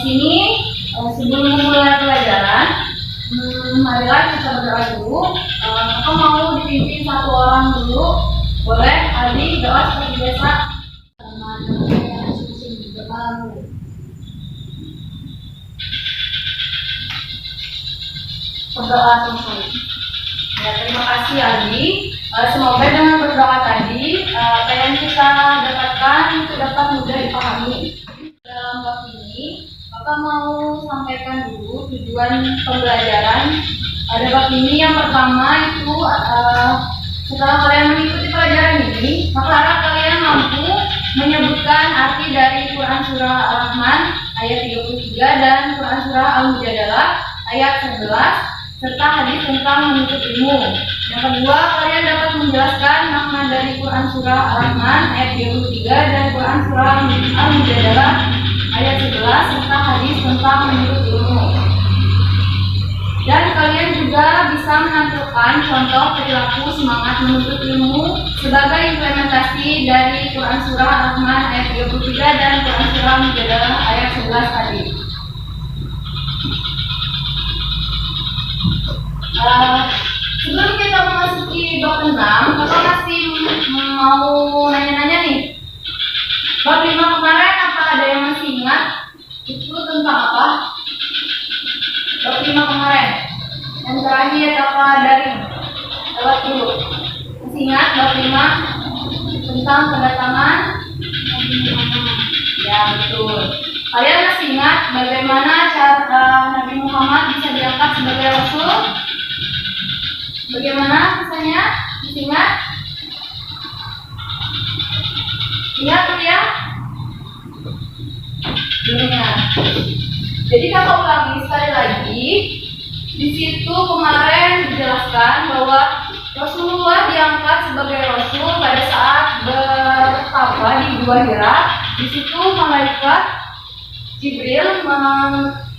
sini sebelum memulai pelajaran, marilah kita berdoa dulu. Aku mau dipimpin satu orang dulu. Boleh, Adi, doa seperti biasa. Berdoa teman-teman. Ya, terima kasih Adi. Semoga dengan berdoa tadi, apa yang kita dapatkan itu dapat mudah dipahami. Dalam bab ini, Bapak mau sampaikan dulu tujuan pembelajaran. Ada bab ini yang pertama itu setelah kalian mengikuti pelajaran ini, maka harap kalian mampu menyebutkan arti dari Quran Surah Al-Rahman ayat 33 dan Quran Surah Al-Mujadalah ayat 11 serta hadis tentang menuntut ilmu. Yang kedua, kalian dapat menjelaskan makna dari Quran Surah Al-Rahman ayat 33 dan Quran Surah Al-Mujadalah ayat 11 serta hadis tentang menuntut ilmu. Dan kalian juga bisa menampilkan contoh perilaku semangat menuntut ilmu sebagai implementasi dari Quran Surah Al-Rahman ayat 33 dan Quran Surah Al-Mujadalah ayat 11 tadi. Sebelum kita memasuki bab 6, Bapak masih mau nanya-nanya nih. Bab 5 kemarin apa ada yang masih ingat? Itu tentang apa? Bab 5 kemarin. Yang terakhir apa dari? Lewat dulu. Masih ingat bab 5 tentang kedatangan Nabi Muhammad? Ya, betul. Kalian masih ingat bagaimana cara Nabi Muhammad bisa diangkat sebagai Rasul? Bagaimana kisahnya? Masih ingat? Ingat ya? Ingat. Jadi kakak ulangi sekali lagi. Di situ kemarin dijelaskan bahwa Rasulullah diangkat sebagai Rasul pada saat bertapa di Gua Hira. Di situ malaikat Jibril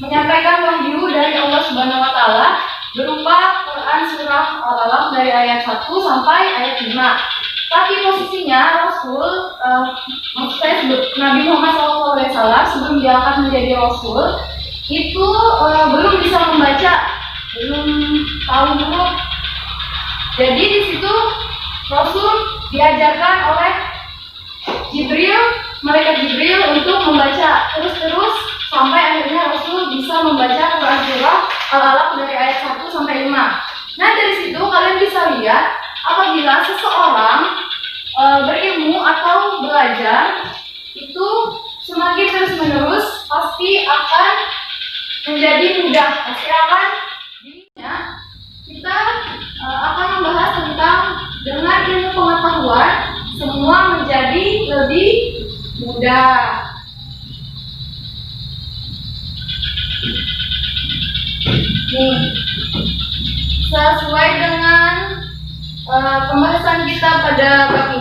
menyampaikan wahyu dari Allah Subhanahu Wa Taala berupa Quran Surah Al-Alaq dari ayat 1 sampai ayat 5. Tapi posisinya Rasul, Nabi Muhammad SAW sebelum diangkat menjadi Rasul itu belum bisa membaca, belum tahu huruf. Jadi di situ Rasul diajarkan oleh malaikat Jibril untuk membaca terus sampai akhirnya Rasul bisa membaca Quran Surah Al-Alaq dari ayat 1 sampai 5. Nah, dari situ kalian bisa lihat apabila seseorang berilmu atau belajar itu semakin terus-menerus pasti akan menjadi mudah. Pasti akan kita akan membahas tentang dengan ilmu pengetahuan semua menjadi lebih mudah. Nih, sesuai dengan pembahasan kita pada bab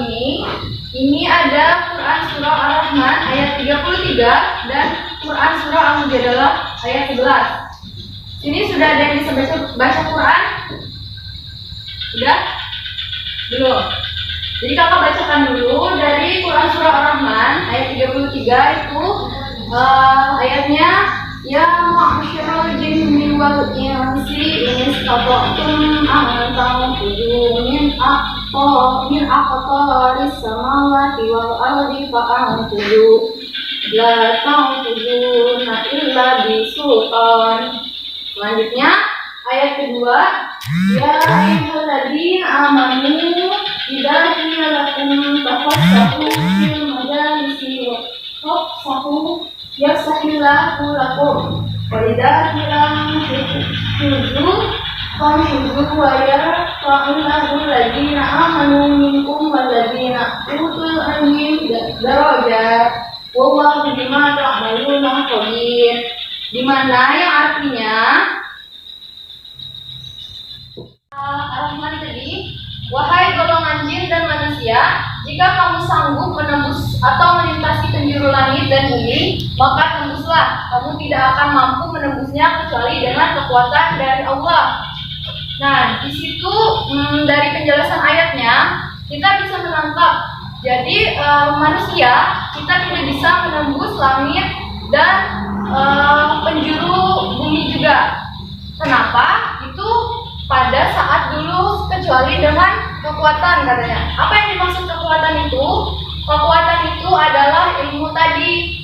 ini ada Quran Surah Al-Rahman ayat 33 dan Quran Surah Al-Mujadalah ayat 11. Sini sudah ada yang bisa baca Quran? Sudah? Belum? Jadi kakak bacakan dulu dari Quran Surah Al-Rahman ayat 33 itu ayatnya ya ma'asyiral jinni wal insi in istata'tum an tanfudu min aqtaris samawati wal ardi fa'anfudu la tanfuduna illa bisultan. Selanjutnya ayat kedua ya ayyuhalladzina amanu idza qila lakum tafassahu fil majalisi fafsahu yafsahillahu lakum wa idza qila tuzu famshuzu wa yarfa'illahu alladzina amanu minkum walladzina utul ilmi darajat wallahu bima ta'maluna khabir. Di mana yang artinya Ar-Rahman tadi, wahai golongan jin dan manusia, jika kamu sanggup menembus atau melintasi penjuru langit dan bumi, maka tembuslah. Kamu tidak akan mampu menembusnya kecuali dengan kekuatan dari Allah. Nah, di situ dari penjelasan ayatnya kita bisa menangkap. Jadi manusia kita tidak bisa menembus langit dan kekuatan katanya. Apa yang dimaksud kekuatan itu? Kekuatan itu adalah ilmu tadi.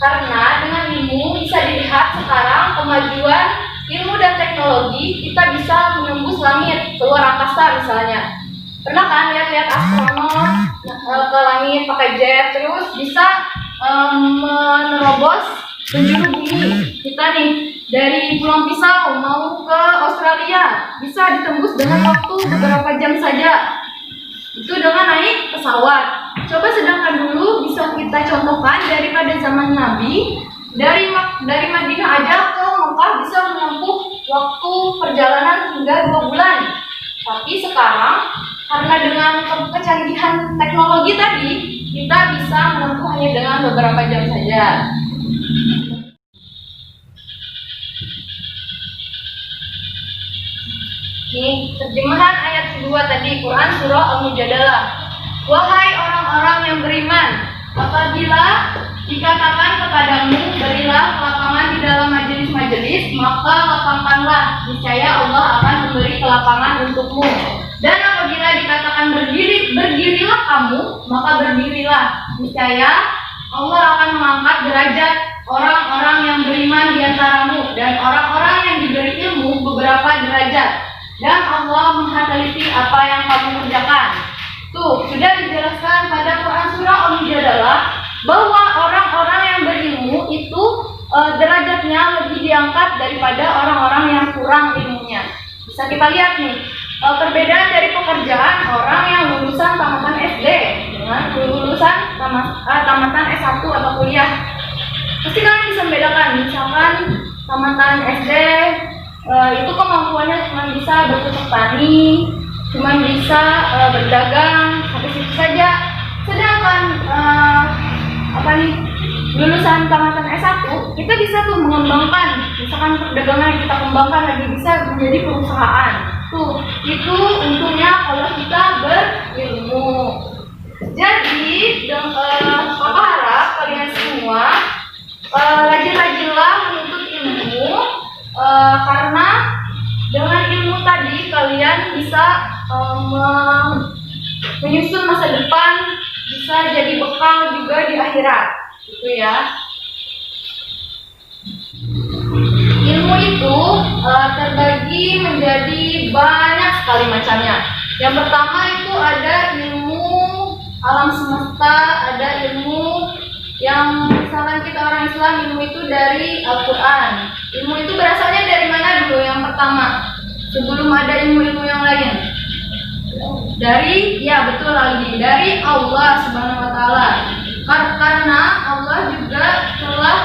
Karena dengan ilmu bisa dilihat sekarang kemajuan ilmu dan teknologi, kita bisa menembus langit, keluar angkasa misalnya. Pernah kan lihat-lihat astronot ke langit pakai jet, terus bisa menerobos penjuru bumi. Kita nih dari Pulau Pisau mau ke Australia bisa ditembus dengan waktu beberapa jam saja. Itu dengan naik pesawat. Coba sedangkan dulu bisa kita contohkan daripada zaman Nabi, dari Madinah aja ke Mekah bisa menempuh waktu perjalanan hingga 2 bulan. Tapi sekarang karena dengan kecanggihan teknologi tadi, kita bisa menempuh hanya dengan beberapa jam saja. Nih, terjemahan ayat kedua tadi, Quran Surah Al-Mujadalah. Wahai orang-orang yang beriman, apabila dikatakan kepadamu, berilah kelapangan di dalam majelis-majelis, maka lapangkanlah, niscaya Allah akan memberi kelapangan untukmu. Dan apabila dikatakan berdirilah kamu, maka berdirilah, niscaya Allah akan mengangkat derajat orang-orang yang beriman di antaramu dan orang-orang yang diberi ilmu beberapa derajat. Dan Allah Maha teliti apa yang kamu kerjakan. Tuh, sudah dijelaskan pada Quran Surah Al-Mujadalah bahwa orang-orang yang berilmu itu derajatnya lebih diangkat daripada orang-orang yang kurang ilmunya. Bisa kita lihat nih, perbedaan dari pekerjaan orang yang lulusan tamatan SD dengan lulusan tamatan S1 atau kuliah. Pasti kalian bisa membedakan, misalkan tamatan SD itu kemampuannya cuma bisa bercocok tani, cuma bisa berdagang, sampai situ saja. Sedangkan lulusan tamatan S1 kita bisa tuh mengembangkan, misalkan perdagangan yang kita kembangkan lagi bisa menjadi perusahaan. Tuh, itu untungnya kalau kita berilmu. Jadi, Papa harap kalian semua rajin-rajinlah menuntut ilmu, karena dengan ilmu tadi kalian bisa menyusun masa depan, bisa jadi bekal juga di akhirat, gitu ya. Ilmu itu terbagi menjadi banyak sekali macamnya. Yang pertama itu ada ilmu alam semesta, ada ilmu yang misalkan kita orang Islam, ilmu itu dari Al-Quran. Ilmu itu berasalnya dari mana dulu yang pertama? Sebelum ada ilmu-ilmu yang lain. Dari Allah Subhanahu wa Ta'ala. Karena Allah juga telah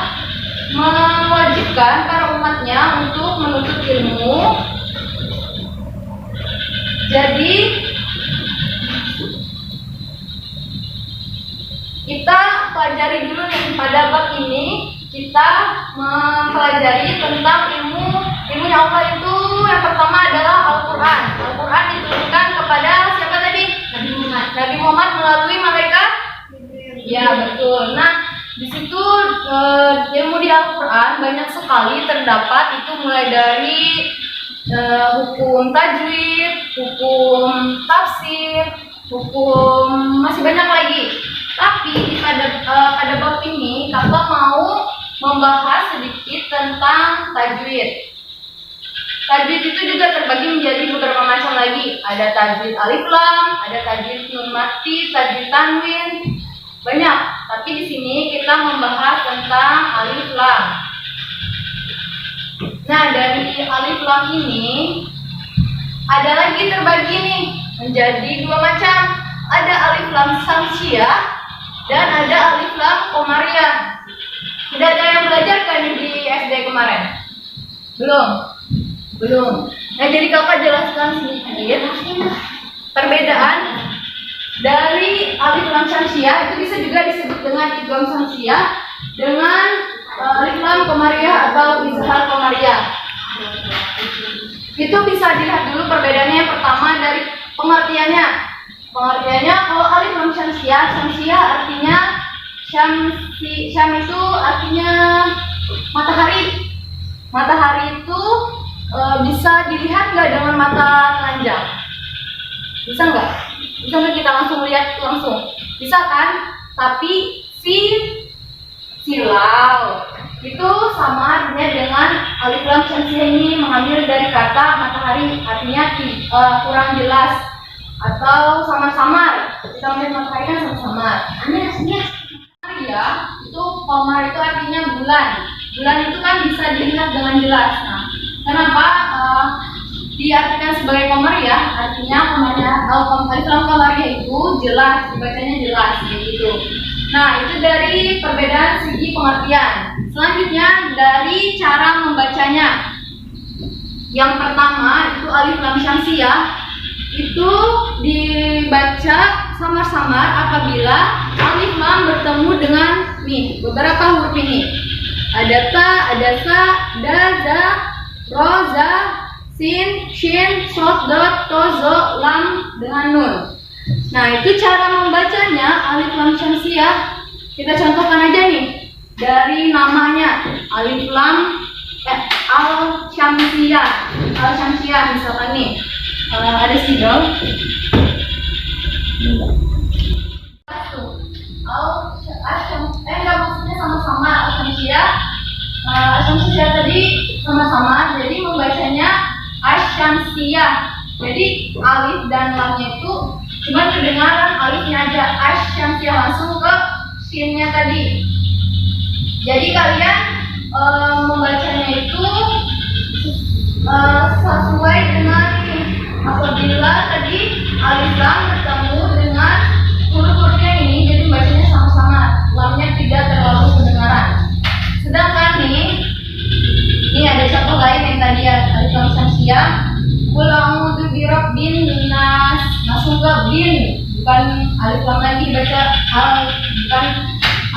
mewajibkan para umatnya untuk menuntut ilmu. Jadi kita pelajari dulu nih, pada bab ini kita mempelajari tentang ilmunya Allah. Itu yang pertama adalah Al-Quran. Al-Quran diturunkan kepada siapa tadi? Nabi Muhammad melalui malaikat. Ya, betul. Nah, di situ ilmu di Al-Quran banyak sekali terdapat, itu mulai dari hukum tajwid, hukum tafsir, hukum masih banyak lagi. Tapi pada bab ini kakak mau membahas sedikit tentang tajwid. Tajwid itu juga terbagi menjadi beberapa macam lagi. Ada tajwid alif lam, ada tajwid nun mati, tajwid tanwin, banyak. Tapi di sini kita membahas tentang alif lam. Nah, dari alif lam ini ada lagi terbagi nih menjadi 2 macam. Ada alif lam samsiah dan ada alif lam qamariyah. Tidak ada yang belajar kan di SD kemarin? Belum. Nah, jadi kakak jelaskan sedikit perbedaan dari alif lam samsiah. Itu bisa juga disebut dengan idgham samsiah dengan alif lam qamariyah atau izhar qamariyah. Itu bisa dilihat dulu perbedaannya. Yang pertama dari pengertiannya. Kalau alif lam samsiah artinya syam itu artinya matahari. Matahari itu bisa dilihat nggak dengan mata telanjang? Bisa nggak? Bisa nggak kita langsung lihat langsung? Bisa kan? Tapi silau itu sama artinya dengan alif lam syamsiah ini mengambil dari kata matahari, artinya kurang jelas atau samar-samar. Kita melihat matahari kan samar-samar. Ya, itu qamar itu artinya bulan. Bulan itu kan bisa dilihat dengan jelas. Nah, kenapa diartikan sebagai qamar ya? Artinya qamarnya alif lam qamarnya itu jelas, dibacanya jelas gitu. Nah, itu dari perbedaan segi pengertian. Selanjutnya dari cara membacanya. Yang pertama itu alif lam syamsiah itu dibaca samar-samar apabila alif lam bertemu dengan nih beberapa huruf ini. Ada ta, ada sa, da, za, ro, za, sin, shin, sod, dot, to, zo, lam dengan nun. Nah, itu cara membacanya alif lam syamsiah. Kita contohkan aja nih dari namanya alif lam al syamsiah. Al syamsiah misalkan nih ada sidol. Enggak, maksudnya sama-sama al syamsiah. Al syamsiah tadi sama-sama, jadi membacanya asyamsiah. Jadi alif dan lamnya itu cuma kedengaran alifnya aja, asyamsiah langsung ke sinnya tadi. Jadi kalian membacanya itu sesuai dengan apabila tadi alif lam bertemu dengan huruf-hurufnya ini, jadi bacanya sama-sama, lamnya tidak terlalu kedengaran. Sedangkan ini ada contoh lain yang tadi ya, alif lam syamsiah. Qul a'udzu birabbin nas, langsung ke bin, bukan alif lam lagi baca bukan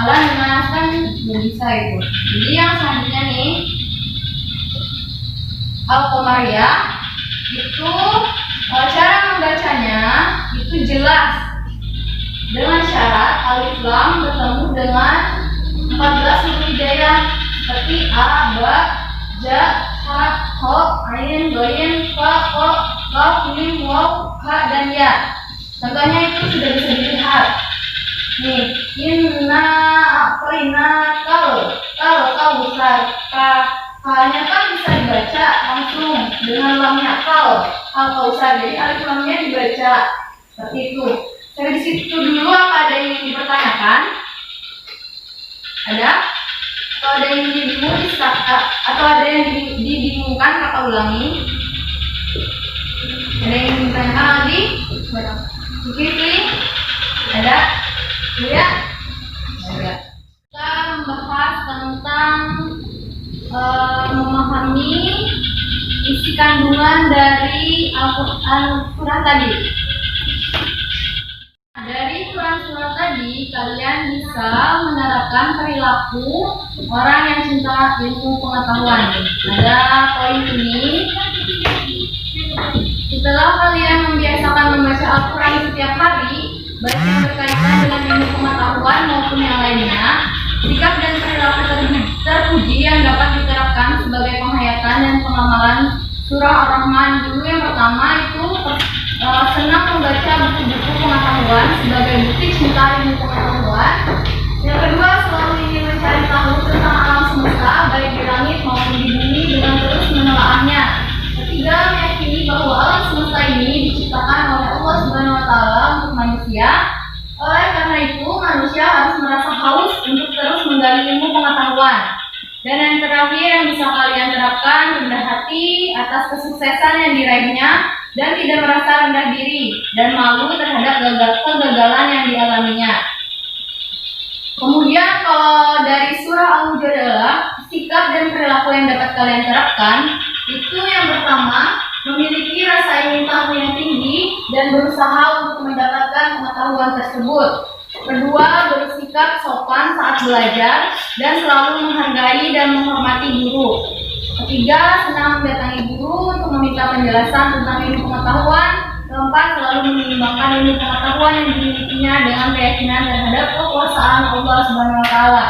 alam nas kan nggak bisa itu. Jadi yang selanjutnya nih al-qamariyah itu cara membacanya itu jelas dengan syarat alif lam bertemu dengan 14 huruf hijaiyah seperti a, ba, ja, ha, ho, ain, ghain, fa, qaf, qaf, mim, waw, ha dan ya. Contohnya itu sudah bisa dilihat. Nih, inna a'tayna kal besar, kalnya kan bisa dibaca langsung dengan lamnya kal besar. Jadi alif lamnya dibaca seperti itu. Saya di situ dulu, apa ada yang dipertanyakan? Ada? Atau ada yang dibingung atau ada yang dibingungkan, kakak ulangi. Ada yang ditanyakan lagi? Oke, ada? Ya? Ada. Kita membahas tentang memahami isi kandungan dari Al-Quran tadi. Dari surat-surat tadi, kalian bisa menerapkan perilaku orang yang cinta ilmu pengetahuan. Ada poin ini. Setelah kalian membiasakan membaca Al-Quran setiap hari, baik yang berkaitan dengan ilmu pengetahuan maupun yang lainnya, sikap dan perilaku terpuji yang dapat diterapkan sebagai penghayatan dan pengamalan surah Ar-Rahman. Dulu yang pertama itu senang membaca buku-buku pengetahuan sebagai bukti cinta ilmu pengetahuan. Yang kedua, selalu ingin mencari tahu tentang alam semesta baik di langit maupun di bumi dengan terus menelaahnya. Ketiga, meyakini bahwa alam semesta ini diciptakan oleh Allah Subhanahu wa Ta'ala untuk manusia. Oleh karena itu, manusia harus merasa haus untuk terus menggali ilmu pengetahuan. Dan yang terakhir yang bisa kalian terapkan, rendah hati atas kesuksesan yang diraihnya dan tidak merasa rendah diri dan malu terhadap kegagalan yang dialaminya. Kemudian kalau dari surah Al-Mujadalah, sikap dan perilaku yang dapat kalian terapkan itu yang pertama, memiliki rasa ingin tahu yang tinggi dan berusaha untuk mendapatkan pengetahuan tersebut. Kedua, bersikap sopan saat belajar dan selalu menghargai dan menghormati guru. Ketiga, senang mendatangi guru untuk meminta penjelasan tentang ilmu pengetahuan. Keempat, selalu menyeimbangkan ilmu pengetahuan yang dimilikinya dengan keyakinan terhadap kekuasaan Allah Subhanahu wa Ta'ala.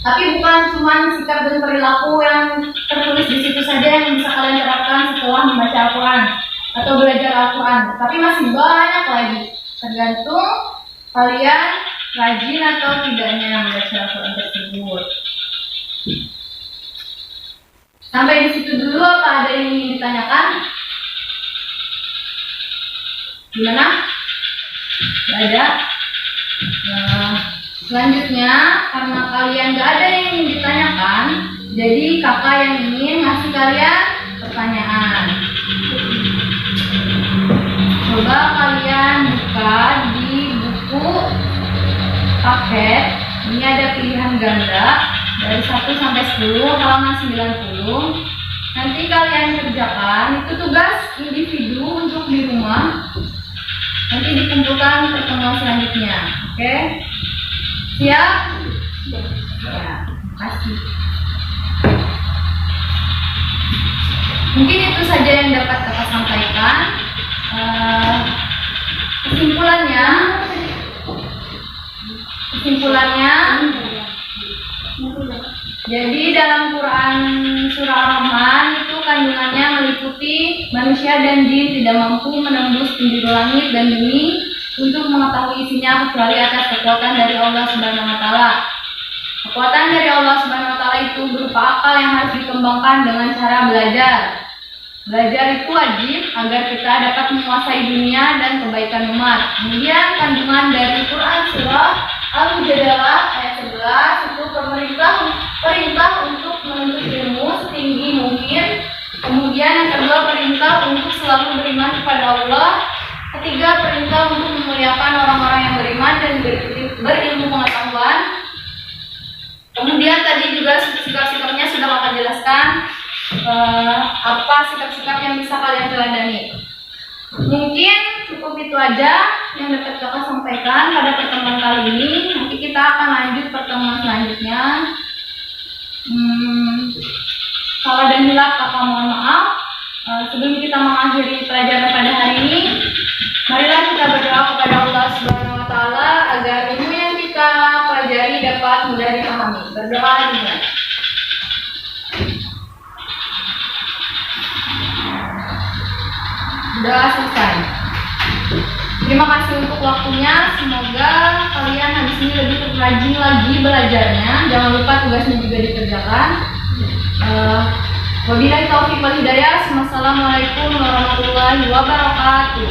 Tapi bukan cuma sikap dan perilaku yang tertulis di situ saja yang bisa kalian terapkan setelah membaca Al-Quran. atau belajar Al-Quran. Tapi masih banyak lagi, tergantung kalian rajin atau tidaknya membaca Al-Quran tersebut. Sampai di situ dulu, apa ada yang ingin ditanyakan? Gimana? Gak ada? Nah, selanjutnya, karena kalian gak ada yang ingin ditanyakan, jadi kakak yang ingin ngasih kalian pertanyaan. Coba kalian buka di buku paket. Ini ada pilihan ganda dari 1 sampai 10, halaman 90. Nanti kalian kerjakan, itu tugas individu untuk di rumah. Nanti dikumpulkan pertemuan selanjutnya. Oke? Siap? Ya, kasih. Mungkin itu saja yang dapat kakak sampaikan. Kesimpulannya, jadi dalam Quran surah Ar-Rahman itu kandungannya meliputi manusia dan jin tidak mampu menembus penjuru langit dan bumi untuk mengetahui isinya kecuali atas kekuatan dari Allah Subhanahu wa taala. Kekuatan dari Allah Subhanahu wa taala itu berupa akal yang harus dikembangkan dengan cara belajar. Belajar itu wajib agar kita dapat menguasai dunia dan kebaikan umat. Kemudian kandungan dari Quran surah Al-Mujadalah ayat 11 itu perintah untuk menuntut ilmu setinggi mungkin. Kemudian yang kedua, perintah untuk selalu beriman kepada Allah. Ketiga, perintah untuk memuliakan orang-orang yang beriman dan berilmu pengetahuan. Kemudian tadi juga sikap-sikapnya sudah kakak jelaskan. Apa sikap-sikap yang bisa kalian teladani. Mungkin cukup itu aja yang dapat kakak sampaikan pada pertemuan kali ini. Nanti kita akan lanjut pertemuan selanjutnya. Salah dan hilaf kakak mohon maaf. Sebelum kita mengakhiri pelajaran pada hari ini, marilah kita berdoa kepada Allah Subhanahu wa taala agar ilmu yang kita pelajari dapat mudah dipahami. Berdoa juga. Sudah selesai. Terima kasih untuk waktunya. Semoga kalian habis ini lebih rajin lagi belajarnya. Jangan lupa tugasnya juga dikerjakan. Wabillahi taufiq wal hidayah. Wassalamualaikum warahmatullahi wabarakatuh.